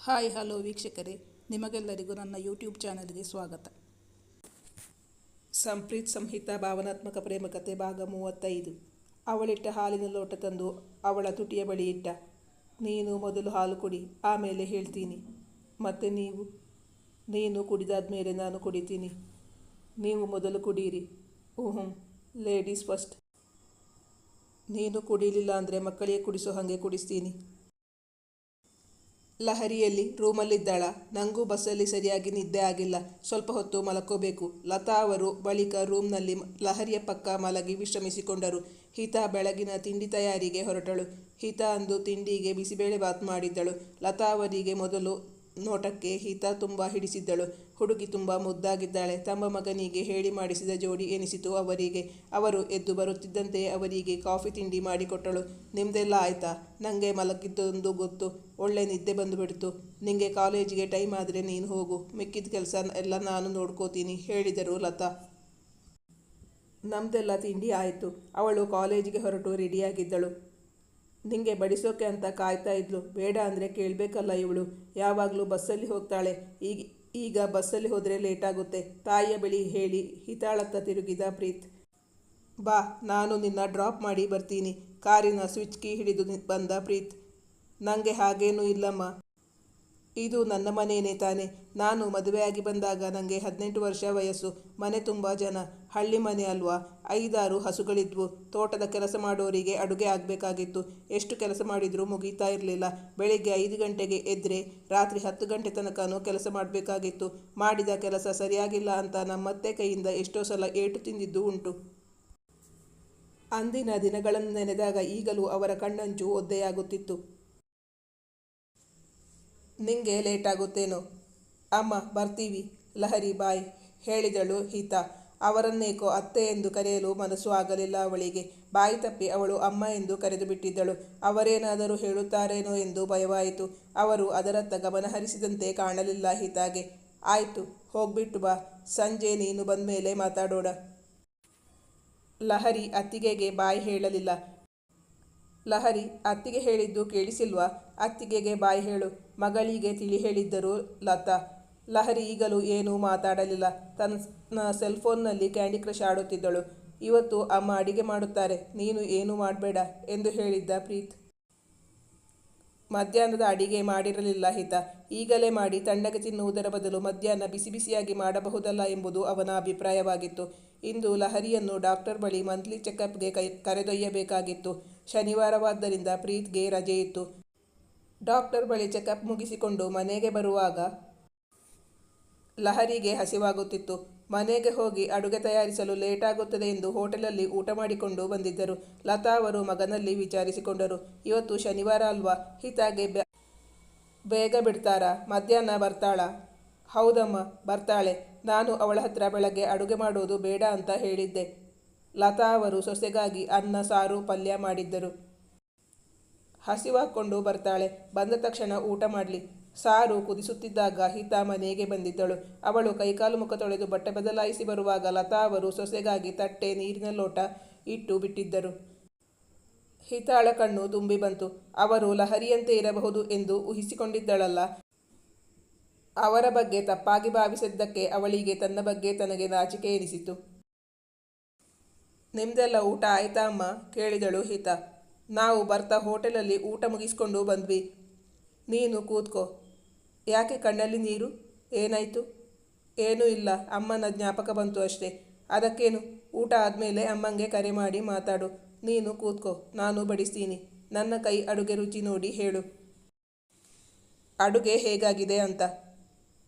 Hi hello ವೀಕ್ಷಕರೇ, ನಿಮಗೆಲ್ಲರಿಗೂ ನನ್ನ ಯೂಟ್ಯೂಬ್ ಚಾನಲ್ಗೆ ಸ್ವಾಗತ. ಸಂಪ್ರೀತ್ ಸಂಹಿತಾ ಭಾವನಾತ್ಮಕ ಪ್ರೇಮಕತೆ ಭಾಗ 35. ಅವಳಿಟ್ಟ ಹಾಲಿನ ಲೋಟ ತಂದು ಅವಳ ತುಟಿಯ ಬಳಿ ಇಟ್ಟ. ನೀನು ಮೊದಲು ಹಾಲು ಕುಡಿ, ಆಮೇಲೆ ಹೇಳ್ತೀನಿ. ಮತ್ತೆ ನೀನು ಕುಡಿದಾದ್ಮೇಲೆ ನಾನು ಕುಡಿತೀನಿ. ನೀವು ಮೊದಲು ಕುಡೀರಿ. Ladies first. ನೀನು ಕುಡಿಲಿಲ್ಲ ಅಂದರೆ ಮಕ್ಕಳಿಗೆ ಕುಡಿಸೋ ಹಾಗೆ ಕುಡಿಸ್ತೀನಿ. ಲಹರಿಯಲ್ಲಿ ರೂಮಲ್ಲಿದ್ದಾಳ. ನನಗೂ ಬಸ್ಸಲ್ಲಿ ಸರಿಯಾಗಿ ನಿದ್ದೆ ಆಗಿಲ್ಲ. ಸ್ವಲ್ಪ ಹೊತ್ತು ಮಲಕೋಬೇಕು. ಲತಾ ಅವರು ಬಳಿಕ ರೂಮ್ನಲ್ಲಿ ಲಹರಿಯ ಪಕ್ಕ ಮಲಗಿ ವಿಶ್ರಮಿಸಿಕೊಂಡರು. ಹಿತಾ ಬೆಳಗಿನ ತಿಂಡಿ ತಯಾರಿಗೆ ಹೊರಟಳು. ಹಿತಾ ಅಂದು ತಿಂಡಿಗೆ ಬಿಸಿಬೇಳೆ ಬಾತ್ ಮಾಡಿದ್ದಳು. ಲತಾ ಅವರಿಗೆ ಮೊದಲು ನೋಟಕ್ಕೆ ಹಿತಾ ತುಂಬ ಹಿಡಿಸಿದ್ದಳು. ಹುಡುಗಿ ತುಂಬ ಮುದ್ದಾಗಿದ್ದಾಳೆ. ತಮ್ಮ ಮಗನಿಗೆ ಹೇಳಿ ಮಾಡಿಸಿದ ಜೋಡಿ ಎನಿಸಿತು ಅವರಿಗೆ. ಅವರು ಎದ್ದು ಬರುತ್ತಿದ್ದಂತೆ ಅವರಿಗೆ ಕಾಫಿ ತಿಂಡಿ ಮಾಡಿಕೊಟ್ಟಳು. ನಿಮ್ದೆಲ್ಲ ಆಯ್ತಾ? ನನಗೆ ಮಲಗಿದ್ದೊಂದು ಗೊತ್ತು. ಒಳ್ಳೆ ನಿದ್ದೆ ಬಂದುಬಿಡ್ತು. ನಿಂಗೆ ಕಾಲೇಜಿಗೆ ಟೈಮ್ ಆದರೆ ನೀನು ಹೋಗು, ಮಿಕ್ಕಿದ ಕೆಲಸ ಎಲ್ಲ ನಾನು ನೋಡ್ಕೋತೀನಿ ಹೇಳಿದರು ಲತಾ. ನಮ್ದೆಲ್ಲ ತಿಂಡಿ ಆಯಿತು. ಅವಳು ಕಾಲೇಜಿಗೆ ಹೊರಟು ರೆಡಿಯಾಗಿದ್ದಳು. ನಿಂಗೆ ಬಡಿಸೋಕೆ ಅಂತ ಕಾಯ್ತಾ ಇದ್ಲು. ಬೇಡ ಅಂದರೆ ಕೇಳಬೇಕಲ್ಲ ಇವಳು. ಯಾವಾಗಲೂ ಬಸ್ಸಲ್ಲಿ ಹೋಗ್ತಾಳೆ. ಈಗ ಬಸ್ಸಲ್ಲಿ ಹೋದರೆ ಲೇಟಾಗುತ್ತೆ. ತಾಯಿಯ ಬಳಿ ಹೇಳಿ ಹಿತಾಳತ್ತ ತಿರುಗಿದ ಪ್ರೀತ್. ಬಾ, ನಾನು ನಿನ್ನ ಡ್ರಾಪ್ ಮಾಡಿ ಬರ್ತೀನಿ. ಕಾರಿನ ಸ್ವಿಚ್ ಕೀ ಹಿಡಿದು ಬಂದ ಪ್ರೀತ್. ನನಗೆ ಹಾಗೇನೂ ಇಲ್ಲಮ್ಮ. ಇದು ನನ್ನ ಮನೆಯೇ ತಾನೆ. ನಾನು ಮದುವೆಯಾಗಿ ಬಂದಾಗ ನನಗೆ 18 ವರ್ಷ ವಯಸ್ಸು. ಮನೆ ತುಂಬ ಜನ. ಹಳ್ಳಿ ಮನೆ ಅಲ್ವಾ. 5-6 ಹಸುಗಳಿದ್ವು. ತೋಟದ ಕೆಲಸ ಮಾಡೋರಿಗೆ ಅಡುಗೆ ಆಗಬೇಕಾಗಿತ್ತು. ಎಷ್ಟು ಕೆಲಸ ಮಾಡಿದರೂ ಮುಗೀತಾ ಇರಲಿಲ್ಲ. ಬೆಳಿಗ್ಗೆ 5 ಗಂಟೆಗೆ ಎದ್ದರೆ ರಾತ್ರಿ 10 ಗಂಟೆ ತನಕನೂ ಕೆಲಸ ಮಾಡಬೇಕಾಗಿತ್ತು. ಮಾಡಿದ ಕೆಲಸ ಸರಿಯಾಗಿಲ್ಲ ಅಂತ ನಮ್ಮತ್ತೆ ಕೈಯಿಂದ ಎಷ್ಟೋ ಸಲ ಏಟು ತಿಂದಿದ್ದು ಉಂಟು. ಅಂದಿನ ದಿನಗಳನ್ನು ನೆನೆದಾಗ ಈಗಲೂ ಅವರ ಕಣ್ಣಂಚು ಒದ್ದೆಯಾಗುತ್ತಿತ್ತು. ನಿಂಗೆ ಲೇಟಾಗುತ್ತೇನೋ? ಅಮ್ಮ ಬರ್ತೀವಿ. ಲಹರಿ ಬಾಯ್ ಹೇಳಿದಳು ಹಿತಾ. ಅವರನ್ನೇಕೋ ಅತ್ತೆ ಎಂದು ಕರೆಯಲು ಮನಸ್ಸು ಆಗಲಿಲ್ಲ ಅವಳಿಗೆ. ಬಾಯಿ ತಪ್ಪಿ ಅವಳು ಅಮ್ಮ ಎಂದು ಕರೆದು ಬಿಟ್ಟಿದ್ದಳು. ಅವರೇನಾದರೂ ಹೇಳುತ್ತಾರೇನೋ ಎಂದು ಭಯವಾಯಿತು. ಅವರು ಅದರತ್ತ ಗಮನಹರಿಸಿದಂತೆ ಕಾಣಲಿಲ್ಲ ಹಿತಾಗೆ. ಆಯಿತು, ಹೋಗ್ಬಿಟ್ಟು ಬಾ. ಸಂಜೆ ನೀನು ಬಂದಮೇಲೆ ಮಾತಾಡೋಣ. ಲಹರಿ ಅತ್ತಿಗೆಗೆ ಬಾಯ್ ಹೇಳಲಿಲ್ಲ. ಲಹರಿ, ಅತ್ತಿಗೆ ಹೇಳಿದ್ದು ಕೇಳಿಸಿಲ್ವಾ? ಅತ್ತಿಗೆಗೆ ಬಾಯ್ ಹೇಳು. ಮಗಳಿಗೆ ತಿಳಿ ಹೇಳಿದ್ದರು ಲತಾ. ಲಹರಿ ಈಗಲೂ ಏನೂ ಮಾತಾಡಲಿಲ್ಲ. ತನ್ನ ಸೆಲ್ಫೋನ್ನಲ್ಲಿ ಕ್ಯಾಂಡಿ ಕ್ರಶ್ ಆಡುತ್ತಿದ್ದಳು. ಇವತ್ತು ಅಮ್ಮ ಅಡಿಗೆ ಮಾಡುತ್ತಾರೆ, ನೀನು ಏನೂ ಮಾಡಬೇಡ ಎಂದು ಹೇಳಿದ್ದ ಪ್ರೀತ್. ಮಧ್ಯಾಹ್ನದ ಅಡಿಗೆ ಮಾಡಿರಲಿಲ್ಲ ಹಿತ. ಈಗಲೇ ಮಾಡಿ ತಣ್ಣಗೆ ತಿನ್ನುವುದರ ಬದಲು ಮಧ್ಯಾಹ್ನ ಬಿಸಿ ಬಿಸಿಯಾಗಿ ಮಾಡಬಹುದಲ್ಲ ಎಂಬುದು ಅವನ ಅಭಿಪ್ರಾಯವಾಗಿತ್ತು. ಇಂದು ಲಹರಿಯನ್ನು ಡಾಕ್ಟರ್ ಬಳಿ ಮಂತ್ಲಿ ಚೆಕಪ್ಗೆ ಕರೆದೊಯ್ಯಬೇಕಾಗಿತ್ತು. ಶನಿವಾರವಾದ್ದರಿಂದ ಪ್ರೀತ್ಗೆ ರಜೆ ಇತ್ತು. ಡಾಕ್ಟರ್ ಬಳಿ ಚೆಕಪ್ ಮುಗಿಸಿಕೊಂಡು ಮನೆಗೆ ಬರುವಾಗ ಲಹರಿಗೆ ಹಸಿವಾಗುತ್ತಿತ್ತು. ಮನೆಗೆ ಹೋಗಿ ಅಡುಗೆ ತಯಾರಿಸಲು ಲೇಟಾಗುತ್ತದೆ ಎಂದು ಹೋಟೆಲಲ್ಲಿ ಊಟ ಮಾಡಿಕೊಂಡು ಬಂದಿದ್ದರು. ಲತಾ ಅವರು ಮಗನಲ್ಲಿ ವಿಚಾರಿಸಿಕೊಂಡರು. ಇವತ್ತು ಶನಿವಾರ ಅಲ್ವಾ, ಹಿತಾಗೆ ಬೇಗ ಬಿಡ್ತಾರಾ? ಮಧ್ಯಾಹ್ನ ಬರ್ತಾಳಾ? ಹೌದಮ್ಮ, ಬರ್ತಾಳೆ. ನಾನು ಅವಳ ಹತ್ರ ಬೆಳಗ್ಗೆ ಅಡುಗೆ ಮಾಡೋದು ಬೇಡ ಅಂತ ಹೇಳಿದ್ದೆ. ಲತಾ ಅವರು ಸೊಸೆಗಾಗಿ ಅನ್ನ ಸಾರು ಪಲ್ಯ ಮಾಡಿದ್ದರು. ಹಸಿವಾಕೊಂಡು ಬರ್ತಾಳೆ. ಬಂದ ತಕ್ಷಣ ಊಟ ಮಾಡಲಿ. ಸಾರು ಕುದಿಸುತ್ತಿದ್ದಾಗ ಹಿತಾ ಮನೆಗೆ ಬಂದಿದ್ದಳು. ಅವಳು ಕೈಕಾಲು ಮುಖ ತೊಳೆದು ಬಟ್ಟೆ ಬದಲಾಯಿಸಿ ಬರುವಾಗ ಲತಾ ಅವರು ಸೊಸೆಗಾಗಿ ತಟ್ಟೆ ನೀರಿನ ಲೋಟ ಇಟ್ಟು ಬಿಟ್ಟಿದ್ದರು. ಹಿತಾಳ ಕಣ್ಣು ತುಂಬಿ ಬಂತು. ಅವರು ಲಹರಿಯಂತೆ ಇರಬಹುದು ಎಂದು ಊಹಿಸಿಕೊಂಡಿದ್ದಳಲ್ಲ. ಅವರ ಬಗ್ಗೆ ತಪ್ಪಾಗಿ ಭಾವಿಸಿದ್ದಕ್ಕೆ ಅವಳಿಗೆ ತನ್ನ ಬಗ್ಗೆ ತನಗೆ ನಾಚಿಕೆ ಎನಿಸಿತು. ನಿಮ್ದೆಲ್ಲ ಊಟ ಆಯ್ತಾ ಅಮ್ಮ ಕೇಳಿದಳು ಹಿತಾ. ನಾವು ಬರ್ತಾ ಹೋಟೆಲಲ್ಲಿ ಊಟ ಮುಗಿಸ್ಕೊಂಡು ಬಂದ್ವಿ. ನೀನು ಕೂತ್ಕೋ. ಯಾಕೆ ಕಣ್ಣಲ್ಲಿ ನೀರು? ಏನಾಯಿತು? ಏನೂ ಇಲ್ಲ, ಅಮ್ಮನ ಜ್ಞಾಪಕ ಬಂತು ಅಷ್ಟೇ. ಅದಕ್ಕೇನು? ಊಟ ಆದಮೇಲೆ ಅಮ್ಮಂಗೆ ಕರೆ ಮಾಡಿ ಮಾತಾಡು. ನೀನು ಕೂತ್ಕೋ, ನಾನು ಬಡಿಸ್ತೀನಿ. ನನ್ನ ಕೈ ಅಡುಗೆ ರುಚಿ ನೋಡಿ ಹೇಳು. ಅಡುಗೆ ಹೇಗಾಗಿದೆ ಅಂತ.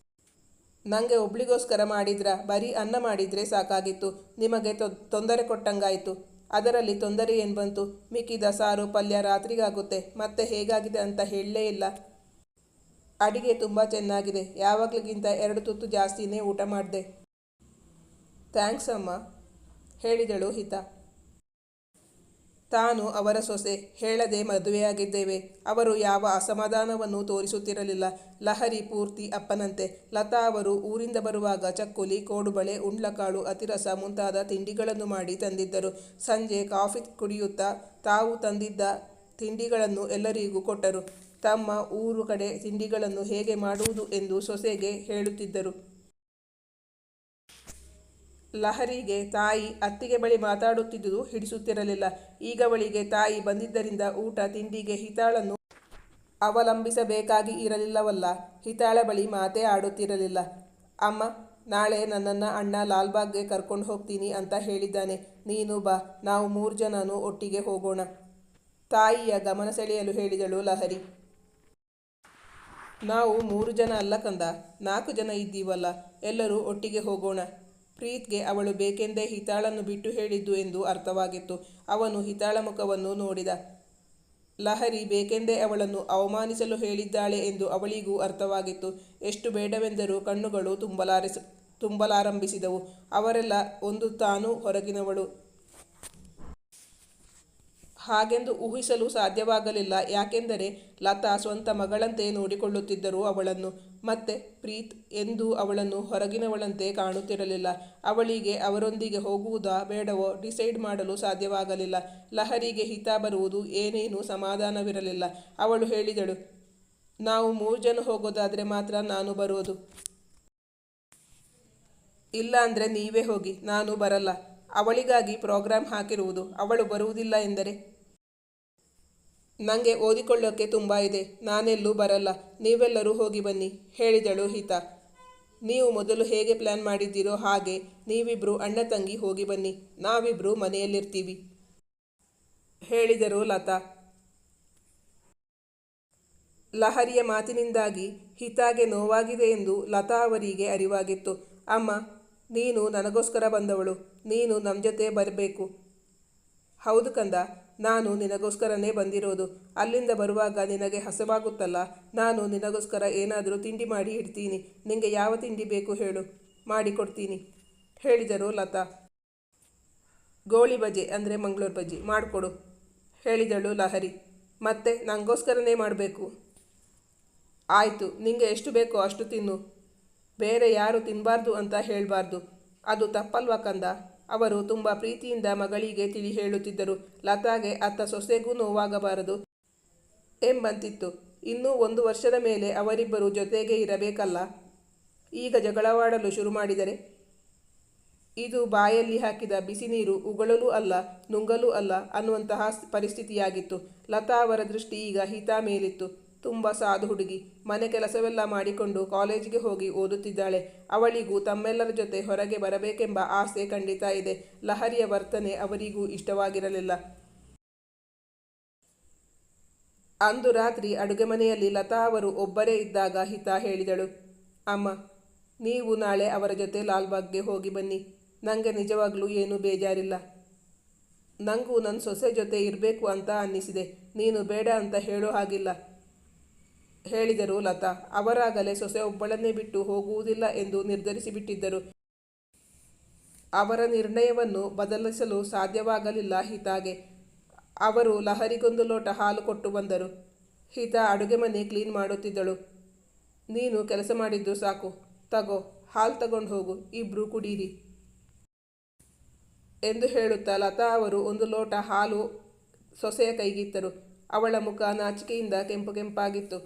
ನನಗೆ ಒಬ್ಳಿಗೋಸ್ಕರ ಮಾಡಿದ್ರಾ? ಬರೀ ಅನ್ನ ಮಾಡಿದರೆ ಸಾಕಾಗಿತ್ತು. ನಿಮಗೆ ತೊಂದರೆ ಕೊಟ್ಟಂಗಾಯಿತು. ಅದರಲ್ಲಿ ತೊಂದರೆ ಏನು ಬಂತು? ಮಿಕ್ಕಿದ ಸಾರು ಪಲ್ಯ ರಾತ್ರಿಗಾಗುತ್ತೆ. ಮತ್ತೆ ಹೇಗಾಗಿದೆ ಅಂತ ಹೇಳಲೇ ಇಲ್ಲ. ಅಡಿಗೆ ತುಂಬ ಚೆನ್ನಾಗಿದೆ. ಯಾವಾಗಲಿಗಿಂತ 2 ತುತ್ತು ಜಾಸ್ತಿನೇ ಊಟ ಮಾಡಿದೆ. ಥ್ಯಾಂಕ್ಸ್ ಅಮ್ಮ ಹೇಳಿದಳು ಹಿತಾ. ತಾನು ಅವರ ಸೊಸೆ. ಹೇಳದೆ ಮದುವೆಯಾಗಿದ್ದೇವೆ. ಅವರು ಯಾವ ಅಸಮಾಧಾನವನ್ನು ತೋರಿಸುತ್ತಿರಲಿಲ್ಲ. ಲಹರಿ ಪೂರ್ತಿ ಅಪ್ಪನಂತೆ. ಲತಾ ಅವರು ಊರಿಂದ ಬರುವಾಗ ಚಕ್ಕುಲಿ, ಕೋಡುಬಳೆ, ಉಂಡ್ಲಕಾಳು, ಅತಿರಸ ಮುಂತಾದ ತಿಂಡಿಗಳನ್ನು ಮಾಡಿ ತಂದಿದ್ದರು. ಸಂಜೆ ಕಾಫಿ ಕುಡಿಯುತ್ತಾ ತಾವು ತಂದಿದ್ದ ತಿಂಡಿಗಳನ್ನು ಎಲ್ಲರಿಗೂ ಕೊಟ್ಟರು. ತಮ್ಮ ಊರು ಕಡೆ ತಿಂಡಿಗಳನ್ನು ಹೇಗೆ ಮಾಡುವುದು ಎಂದು ಸೊಸೆಗೆ ಹೇಳುತ್ತಿದ್ದರು. ಲಹರಿಗೆ ತಾಯಿ ಅತ್ತಿಗೆ ಬಳಿ ಮಾತಾಡುತ್ತಿದ್ದುದು ಹಿಡಿಸುತ್ತಿರಲಿಲ್ಲ. ಈಗ ಅವಳಿಗೆ ತಾಯಿ ಬಂದಿದ್ದರಿಂದ ಊಟ ತಿಂಡಿಗೆ ಹಿತಾಳನ್ನು ಅವಲಂಬಿಸಬೇಕಾಗಿ ಇರಲಿಲ್ಲವಲ್ಲ. ಹಿತಾಳ ಬಳಿ ಮಾತೇ ಆಡುತ್ತಿರಲಿಲ್ಲ. ಅಮ್ಮ, ನಾಳೆ ನನ್ನನ್ನು ಅಣ್ಣ ಲಾಲ್ಬಾಗ್ಗೆ ಕರ್ಕೊಂಡು ಹೋಗ್ತೀನಿ ಅಂತ ಹೇಳಿದ್ದಾನೆ. ನೀನು ಬಾ, ನಾವು 3 ಜನನೂ ಒಟ್ಟಿಗೆ ಹೋಗೋಣ. ತಾಯಿಯ ಗಮನ ಸೆಳೆಯಲು ಹೇಳಿದಳು ಲಹರಿ. ನಾವು 3 ಜನ ಅಲ್ಲ ಕಂದ, 4 ಜನ ಇದ್ದೀವಲ್ಲ, ಎಲ್ಲರೂ ಒಟ್ಟಿಗೆ ಹೋಗೋಣ. ಪ್ರೀತ್ಗೆ ಅವಳು ಬೇಕೆಂದೇ ಹಿತಾಳನ್ನು ಬಿಟ್ಟು ಹೇಳಿದ್ದು ಎಂದು ಅರ್ಥವಾಗಿತ್ತು. ಅವನು ಹಿತಾಳ ಮುಖವನ್ನು ನೋಡಿದ. ಲಹರಿ ಬೇಕೆಂದೇ ಅವಳನ್ನು ಅವಮಾನಿಸಲು ಹೇಳಿದ್ದಾಳೆ ಎಂದು ಅವಳಿಗೂ ಅರ್ಥವಾಗಿತ್ತು. ಎಷ್ಟು ಬೇಡವೆಂದರೂ ಕಣ್ಣುಗಳು ತುಂಬಲಾರಂಭಿಸಿದವು. ಅವರೆಲ್ಲ ಒಂದು ತಾನು ಹೊರಗಿನವಳು ಹಾಗೆಂದು ಊಹಿಸಲು ಸಾಧ್ಯವಾಗಲಿಲ್ಲ. ಯಾಕೆಂದರೆ ಲತಾ ಸ್ವಂತ ಮಗಳಂತೆ ನೋಡಿಕೊಳ್ಳುತ್ತಿದ್ದರು ಅವಳನ್ನು. ಮತ್ತೆ ಪ್ರೀತ್ ಎಂದೂ ಅವಳನ್ನು ಹೊರಗಿನವಳಂತೆ ಕಾಣುತ್ತಿರಲಿಲ್ಲ. ಅವಳಿಗೆ ಅವರೊಂದಿಗೆ ಹೋಗುವುದಾ ಬೇಡವೋ ಡಿಸೈಡ್ ಮಾಡಲು ಸಾಧ್ಯವಾಗಲಿಲ್ಲ. ಲಹರಿಗೆ ಹಿತ ಬರುವುದು ಏನೇನೂ ಸಮಾಧಾನವಿರಲಿಲ್ಲ. ಅವಳು ಹೇಳಿದಳು, ನಾವು 3 ಜನ ಹೋಗೋದಾದರೆ ಮಾತ್ರ ನಾನು ಬರೋದು. ಇಲ್ಲ ಅಂದರೆ ನೀವೇ ಹೋಗಿ, ನಾನು ಬರಲ್ಲ. ಅವಳಿಗಾಗಿ ಪ್ರೋಗ್ರಾಮ್ ಹಾಕಿರುವುದು, ಅವಳು ಬರುವುದಿಲ್ಲ ಎಂದರೆ? ನನಗೆ ಓದಿಕೊಳ್ಳೋಕ್ಕೆ ತುಂಬ ಇದೆ, ನಾನೆಲ್ಲೂ ಬರಲ್ಲ. ನೀವೆಲ್ಲರೂ ಹೋಗಿ ಬನ್ನಿ, ಹೇಳಿದಳು ಹಿತಾ. ನೀವು ಮೊದಲು ಹೇಗೆ ಪ್ಲ್ಯಾನ್ ಮಾಡಿದ್ದೀರೋ ಹಾಗೆ ನೀವಿಬ್ರು ಅಣ್ಣ ತಂಗಿ ಹೋಗಿ ಬನ್ನಿ, ನಾವಿಬ್ರು ಮನೆಯಲ್ಲಿರ್ತೀವಿ, ಹೇಳಿದರು ಲತಾ. ಲಹರಿಯ ಮಾತಿನಿಂದಾಗಿ ಹಿತಾಗೆ ನೋವಾಗಿದೆ ಎಂದು ಲತಾ ಅವರಿಗೆ ಅರಿವಾಗಿತ್ತು. ಅಮ್ಮ, ನೀನು ನನಗೋಸ್ಕರ ಬಂದವಳು, ನೀನು ನಮ್ಮ ಜೊತೆ ಬರಬೇಕು. ಹೌದು ಕಂದ, ನಾನು ನಿನಗೋಸ್ಕರನೇ ಬಂದಿರೋದು. ಅಲ್ಲಿಂದ ಬರುವಾಗ ನಿನಗೆ ಹಸವಾಗುತ್ತಲ್ಲ, ನಾನು ನಿನಗೋಸ್ಕರ ಏನಾದರೂ ತಿಂಡಿ ಮಾಡಿ ಇಡ್ತೀನಿ. ನಿನಗೆ ಯಾವ ತಿಂಡಿ ಬೇಕು ಹೇಳು, ಮಾಡಿಕೊಡ್ತೀನಿ, ಹೇಳಿದರು ಲತಾ. ಗೋಳಿ ಬಜೆ ಅಂದರೆ ಮಂಗಳೂರು ಬಜ್ಜಿ ಮಾಡಿಕೊಡು, ಹೇಳಿದಳು ಲಹರಿ. ಮತ್ತೆ ನನಗೋಸ್ಕರನೇ ಮಾಡಬೇಕು. ಆಯಿತು, ನಿಂಗೆ ಎಷ್ಟು ಬೇಕೋ ಅಷ್ಟು ತಿನ್ನು, ಬೇರೆ ಯಾರು ತಿನ್ನಬಾರ್ದು ಅಂತ ಹೇಳಬಾರ್ದು. ಅದು ತಪ್ಪಲ್ವಾ ಕಂದ? ಅವರು ತುಂಬ ಪ್ರೀತಿಯಿಂದ ಮಗಳಿಗೆ ತಿಳಿ ಹೇಳುತ್ತಿದ್ದರು. ಲತಾಗೆ ಅತ್ತ ಸೊಸೆಗೂ ನೋವಾಗಬಾರದು ಎಂಬಂತಿತ್ತು. ಇನ್ನೂ 1 ವರ್ಷದ ಮೇಲೆ ಅವರಿಬ್ಬರು ಜೊತೆಗೆ ಇರಬೇಕಲ್ಲ. ಈಗ ಜಗಳವಾಡಲು ಶುರು ಮಾಡಿದರೆ ಇದು ಬಾಯಲ್ಲಿ ಹಾಕಿದ ಬಿಸಿ ನೀರು ಉಗಳಲೂ ಅಲ್ಲ ನುಂಗಲೂ ಅಲ್ಲ ಅನ್ನುವಂತಹ ಪರಿಸ್ಥಿತಿಯಾಗಿತ್ತು. ಲತಾ ಅವರ ದೃಷ್ಟಿ ಈಗ ಹಿತಾ ಮೇಲಿತ್ತು. ತುಂಬ ಸಾಧು ಹುಡುಗಿ, ಮನೆ ಕೆಲಸವೆಲ್ಲ ಮಾಡಿಕೊಂಡು ಕಾಲೇಜಿಗೆ ಹೋಗಿ ಓದುತ್ತಿದ್ದಾಳೆ. ಅವಳಿಗೂ ತಮ್ಮೆಲ್ಲರ ಜೊತೆ ಹೊರಗೆ ಬರಬೇಕೆಂಬ ಆಸೆ ಖಂಡಿತ ಇದೆ. ಲಹರಿಯ ವರ್ತನೆ ಅವರಿಗೂ ಇಷ್ಟವಾಗಿರಲಿಲ್ಲ. ಅಂದು ರಾತ್ರಿ ಅಡುಗೆ ಮನೆಯಲ್ಲಿ ಲತಾ ಅವರು ಒಬ್ಬರೇ ಇದ್ದಾಗ ಹಿತಾ ಹೇಳಿದಳು, ಅಮ್ಮ, ನೀವು ನಾಳೆ ಅವರ ಜೊತೆ ಲಾಲ್ಬಾಗ್ಗೆ ಹೋಗಿ ಬನ್ನಿ. ನನಗೆ ನಿಜವಾಗ್ಲೂ ಏನೂ ಬೇಜಾರಿಲ್ಲ. ನನಗೂ ನನ್ನ ಸೊಸೆ ಜೊತೆ ಇರಬೇಕು ಅಂತ ಅನ್ನಿಸಿದೆ. ನೀನು ಬೇಡ ಅಂತ ಹೇಳೋ ಹಾಗಿಲ್ಲ, ಹೇಳಿದರು ಲತಾ. ಅವರಾಗಲೇ ಸೊಸೆ ಒಬ್ಬಳನ್ನೇ ಬಿಟ್ಟು ಹೋಗುವುದಿಲ್ಲ ಎಂದು ನಿರ್ಧರಿಸಿಬಿಟ್ಟಿದ್ದರು. ಅವರ ನಿರ್ಣಯವನ್ನು ಬದಲಿಸಲು ಸಾಧ್ಯವಾಗಲಿಲ್ಲ ಹಿತಾಗೆ. ಅವರು ಲಹರಿಗೊಂದು ಲೋಟ ಹಾಲು ಕೊಟ್ಟು ಬಂದರು. ಹಿತಾ ಅಡುಗೆ ಮನೆ ಕ್ಲೀನ್ ಮಾಡುತ್ತಿದ್ದಳು. ನೀನು ಕೆಲಸ ಮಾಡಿದ್ದು ಸಾಕು, ತಗೋ, ಹಾಲು ತಗೊಂಡು ಹೋಗು, ಇಬ್ರು ಕುಡೀರಿ ಎಂದು ಹೇಳುತ್ತಾ ಲತಾ ಅವರು ಒಂದು ಲೋಟ ಹಾಲು ಸೊಸೆಯ ಕೈಗಿತ್ತರು. ಅವಳ ಮುಖ ನಾಚಿಕೆಯಿಂದ ಕೆಂಪು ಕೆಂಪಾಗಿತ್ತು.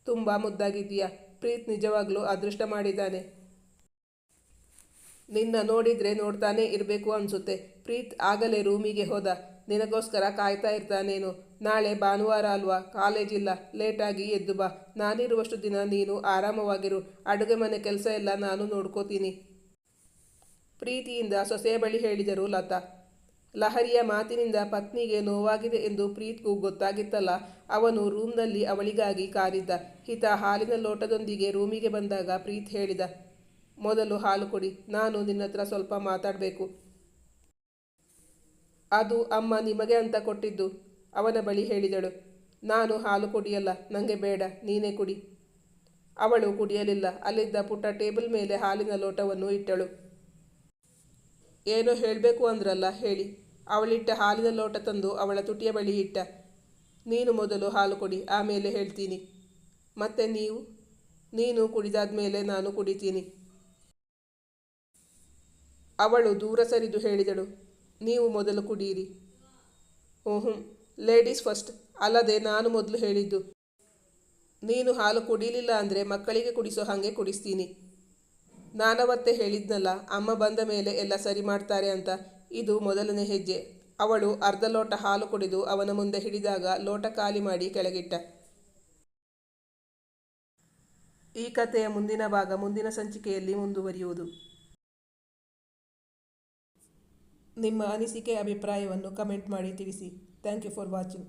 ತುಂಬ ಮುದ್ದಾಗಿದ್ದೀಯಾ, ಪ್ರೀತ್ ನಿಜವಾಗ್ಲೂ ಅದೃಷ್ಟ ಮಾಡಿದ್ದಾನೆ. ನಿನ್ನ ನೋಡಿದರೆ ನೋಡ್ತಾನೆ ಇರಬೇಕು ಅನಿಸುತ್ತೆ. ಪ್ರೀತ್ ಆಗಲೇ ರೂಮಿಗೆ ಹೋದ. ನಿನಗೋಸ್ಕರ ಕಾಯ್ತಾ ಇರ್ತಾನೇನು. ನಾಳೆ ಭಾನುವಾರ ಅಲ್ವಾ, ಕಾಲೇಜಿಲ್ಲ, ಲೇಟಾಗಿ ಎದ್ದು ಬಾ. ನಾನಿರುವಷ್ಟು ದಿನ ನೀನು ಆರಾಮವಾಗಿರು. ಅಡುಗೆ ಮನೆ ಕೆಲಸ ಎಲ್ಲ ನಾನು ನೋಡ್ಕೋತೀನಿ, ಪ್ರೀತಿಯಿಂದ ಸೊಸೆಯ ಬಳಿ ಹೇಳಿದರು ಲತಾ. ಲಹರಿಯ ಮಾತಿನಿಂದ ಪತ್ನಿಗೆ ನೋವಾಗಿದೆ ಎಂದು ಪ್ರೀತ್ಗೂ ಗೊತ್ತಾಗಿತ್ತಲ್ಲ. ಅವನು ರೂಮ್ನಲ್ಲಿ ಅವಳಿಗಾಗಿ ಕಾದಿದ್ದ. ಹಿತಾ ಹಾಲಿನ ಲೋಟದೊಂದಿಗೆ ರೂಮಿಗೆ ಬಂದಾಗ ಪ್ರೀತ್ ಹೇಳಿದ, ಮೊದಲು ಹಾಲು ಕೊಡಿ, ನಾನು ನಿನ್ನತ್ರ ಸ್ವಲ್ಪ ಮಾತಾಡಬೇಕು. ಅದು ಅಮ್ಮ ನಿಮಗೆ ಅಂತ ಕೊಟ್ಟಿದ್ದು, ಅವನ ಬಳಿ ಹೇಳಿದಳು. ನಾನು ಹಾಲು ಕುಡಿಯಲ್ಲ, ನನಗೆ ಬೇಡ, ನೀನೇ ಕುಡಿ. ಅವಳು ಕುಡಿಯಲಿಲ್ಲ. ಅಲ್ಲಿದ್ದ ಪುಟ್ಟ ಟೇಬಲ್ ಮೇಲೆ ಹಾಲಿನ ಲೋಟವನ್ನು ಇಟ್ಟಳು. ಏನೋ ಹೇಳಬೇಕು ಅಂದ್ರಲ್ಲ, ಹೇಳಿ. ಅವಳಿಟ್ಟ ಹಾಲಿನ ಲೋಟ ತಂದು ಅವಳ ತುಟಿಯ ಬಳಿ ಇಟ್ಟ. ನೀನು ಮೊದಲು ಹಾಲು ಕೊಡಿ, ಆಮೇಲೆ ಹೇಳ್ತೀನಿ. ಮತ್ತೆ ನೀನು ಕುಡಿದಾದ ಮೇಲೆ ನಾನು ಕುಡಿತೀನಿ. ಅವಳು ದೂರ ಸರಿದು ಹೇಳಿದಳು, ನೀವು ಮೊದಲು ಕುಡಿಯಿರಿ. ಲೇಡೀಸ್ ಫಸ್ಟ್, ಅಲ್ಲದೆ ನಾನು ಮೊದಲು ಹೇಳಿದ್ದು. ನೀನು ಹಾಲು ಕುಡಿಲಿಲ್ಲ ಅಂದರೆ ಮಕ್ಕಳಿಗೆ ಕುಡಿಸೋ ಹಾಗೆ ಕುಡಿಸ್ತೀನಿ. ನಾನವತ್ತೇ ಹೇಳಿದ್ನಲ್ಲ, ಅಮ್ಮ ಬಂದ ಮೇಲೆ ಎಲ್ಲ ಸರಿ ಮಾಡ್ತಾರೆ ಅಂತ. ಇದು ಮೊದಲನೇ ಹೆಜ್ಜೆ. ಅವಳು ಅರ್ಧ ಲೋಟ ಹಾಲು ಕುಡಿದು ಅವನ ಮುಂದೆ ಹಿಡಿದಾಗ ಲೋಟ ಖಾಲಿ ಮಾಡಿ ಕೆಳಗಿಟ್ಟ. ಈ ಕಥೆಯ ಮುಂದಿನ ಭಾಗ ಮುಂದಿನ ಸಂಚಿಕೆಯಲ್ಲಿ ಮುಂದುವರಿಯುವುದು. ನಿಮ್ಮ ಅನಿಸಿಕೆ ಅಭಿಪ್ರಾಯವನ್ನು ಕಮೆಂಟ್ ಮಾಡಿ ತಿಳಿಸಿ. Thank you for watching.